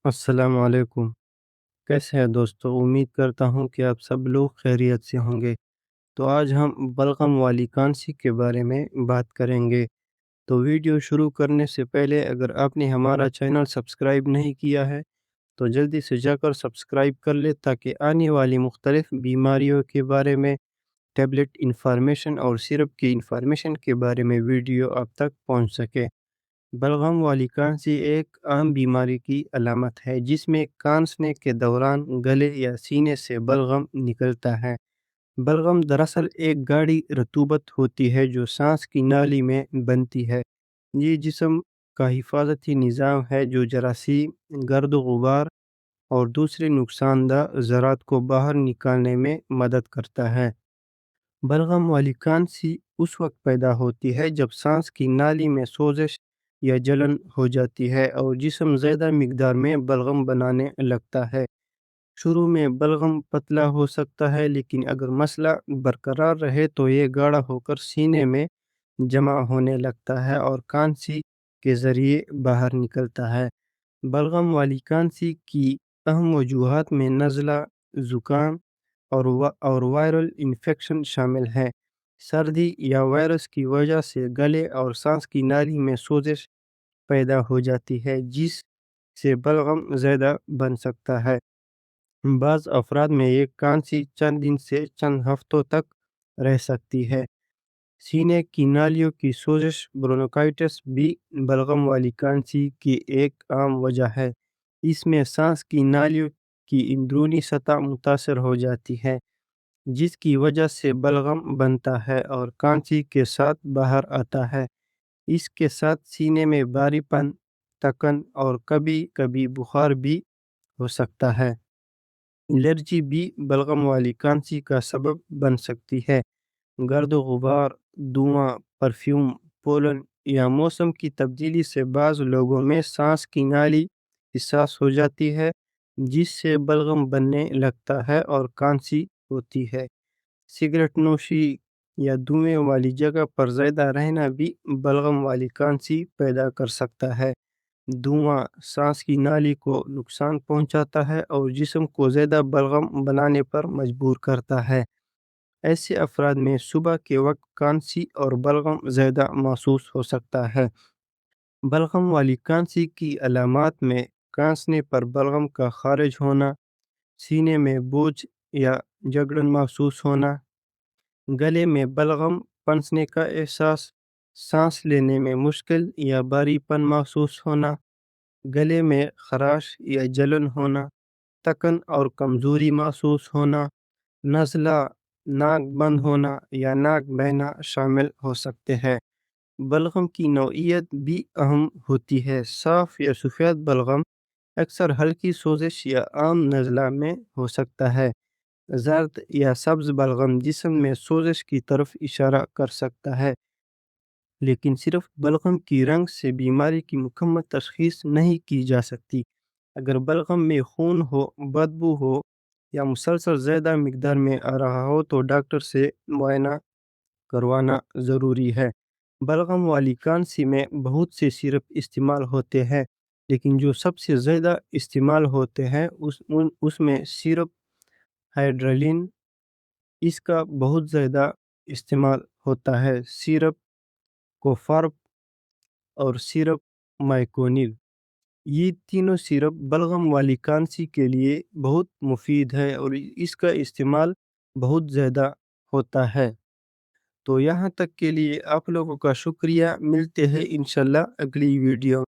السلام علیکم۔ کیسے ہیں دوستو؟ امید کرتا ہوں کہ آپ سب لوگ خیریت سے ہوں گے۔ تو آج ہم بلغم والی کانسی کے بارے میں بات کریں گے۔ تو ویڈیو شروع کرنے سے پہلے اگر آپ نے ہمارا چینل سبسکرائب نہیں کیا ہے تو جلدی سے جا کر سبسکرائب کر لے تاکہ آنے والی مختلف بیماریوں کے بارے میں، ٹیبلٹ انفارمیشن اور سیرپ کی انفارمیشن کے بارے میں ویڈیو آپ تک پہنچ سکے۔ بلغم والی کانسی ایک عام بیماری کی علامت ہے جس میں کانسنے کے دوران گلے یا سینے سے بلغم نکلتا ہے۔ بلغم دراصل ایک گاڑھی رطوبت ہوتی ہے جو سانس کی نالی میں بنتی ہے۔ یہ جسم کا حفاظتی نظام ہے جو جراثیم، گرد و غبار اور دوسرے نقصان دہ ذرات کو باہر نکالنے میں مدد کرتا ہے۔ بلغم والی کانسی اس وقت پیدا ہوتی ہے جب سانس کی نالی میں سوزش یا جلن ہو جاتی ہے اور جسم زیادہ مقدار میں بلغم بنانے لگتا ہے۔ شروع میں بلغم پتلا ہو سکتا ہے، لیکن اگر مسئلہ برقرار رہے تو یہ گاڑھا ہو کر سینے میں جمع ہونے لگتا ہے اور کانسی کے ذریعے باہر نکلتا ہے۔ بلغم والی کانسی کی اہم وجوہات میں نزلہ، زکام اور وائرل انفیکشن شامل ہیں۔ سردی یا وائرس کی وجہ سے گلے اور سانس کی نالی میں سوزش پیدا ہو جاتی ہے جس سے بلغم زیادہ بن سکتا ہے۔ بعض افراد میں یہ کانسی چند دن سے چند ہفتوں تک رہ سکتی ہے۔ سینے کی نالیوں کی سوزش برونکائٹس بھی بلغم والی کانسی کی ایک عام وجہ ہے۔ اس میں سانس کی نالیوں کی اندرونی سطح متاثر ہو جاتی ہے جس کی وجہ سے بلغم بنتا ہے اور کانسی کے ساتھ باہر آتا ہے۔ اس کے ساتھ سینے میں بھاری پن، تکن اور کبھی کبھی بخار بھی ہو سکتا ہے۔ الرجی بھی بلغم والی کانسی کا سبب بن سکتی ہے۔ گرد و غبار، دھواں، پرفیوم، پولن یا موسم کی تبدیلی سے بعض لوگوں میں سانس کی نالی حساس ہو جاتی ہے جس سے بلغم بننے لگتا ہے اور کانسی ہوتی ہے۔ سگریٹ نوشی یا دھوئیں والی جگہ پر زیادہ رہنا بھی بلغم والی کانسی پیدا کر سکتا ہے۔ دھواں سانس کی نالی کو نقصان پہنچاتا ہے اور جسم کو زیادہ بلغم بنانے پر مجبور کرتا ہے۔ ایسے افراد میں صبح کے وقت کانسی اور بلغم زیادہ محسوس ہو سکتا ہے۔ بلغم والی کانسی کی علامات میں کانسنے پر بلغم کا خارج ہونا، سینے میں بوجھ یا جکڑن محسوس ہونا، گلے میں بلغم پنسنے کا احساس، سانس لینے میں مشکل یا بھاری پن محسوس ہونا، گلے میں خراش یا جلن ہونا، تکن اور کمزوری محسوس ہونا، نزلہ، ناک بند ہونا یا ناک بہنا شامل ہو سکتے ہیں۔ بلغم کی نوعیت بھی اہم ہوتی ہے۔ صاف یا سفید بلغم اکثر ہلکی سوزش یا عام نزلہ میں ہو سکتا ہے۔ زرد یا سبز بلغم جسم میں سوزش کی طرف اشارہ کر سکتا ہے، لیکن صرف بلغم کی رنگ سے بیماری کی مکمل تشخیص نہیں کی جا سکتی۔ اگر بلغم میں خون ہو، بدبو ہو یا مسلسل زیادہ مقدار میں آ رہا ہو تو ڈاکٹر سے معائنہ کروانا ضروری ہے۔ بلغم والی کانسی میں بہت سے سیرپ استعمال ہوتے ہیں، لیکن جو سب سے زیادہ استعمال ہوتے ہیں اس میں سیرپ ہائیڈرالین، اس کا بہت زیادہ استعمال ہوتا ہے، سیرپ کوفارب اور سیرپ مائکونل۔ یہ تینوں سیرپ بلغم والی کانسی کے لیے بہت مفید ہے اور اس کا استعمال بہت زیادہ ہوتا ہے۔ تو یہاں تک کے لیے آپ لوگوں کا شکریہ۔ ملتے ہیں انشاءاللہ اگلی ویڈیو